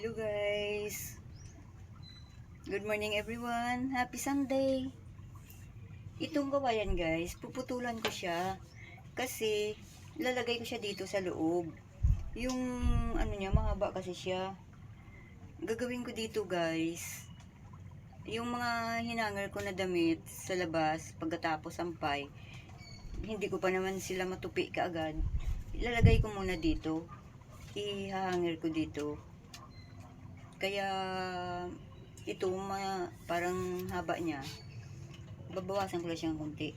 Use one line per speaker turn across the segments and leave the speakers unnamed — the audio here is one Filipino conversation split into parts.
Hello guys. Good morning everyone. Happy Sunday. Itong kawayan guys, puputulan ko siya kasi lalagay ko siya dito sa loob. Yung ano niya, mahaba kasi siya. Gagawin ko dito guys, yung mga hinangar ko na damit sa labas pagkatapos sampay, hindi ko pa naman sila matupi kaagad. Ilalagay ko muna dito. Ihahangir ko dito. Kaya ito parang haba niya, babawasan ko lang siyang konti.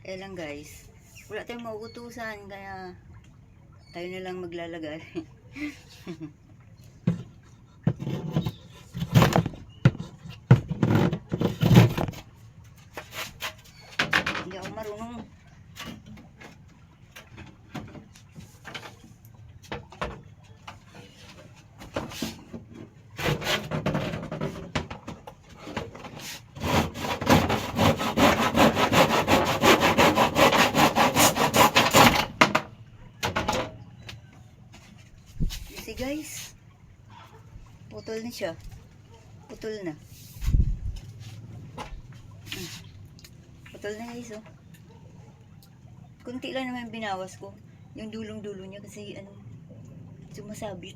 Kaya lang guys, wala tayong mauutusan kaya tayo na lang maglalagay. Hindi ako marunong. See guys, putol na siya. Putol na. Putol na guys oh. Kunti lang naman binawas ko. Yung dulong-dulo niya kasi sumasabit.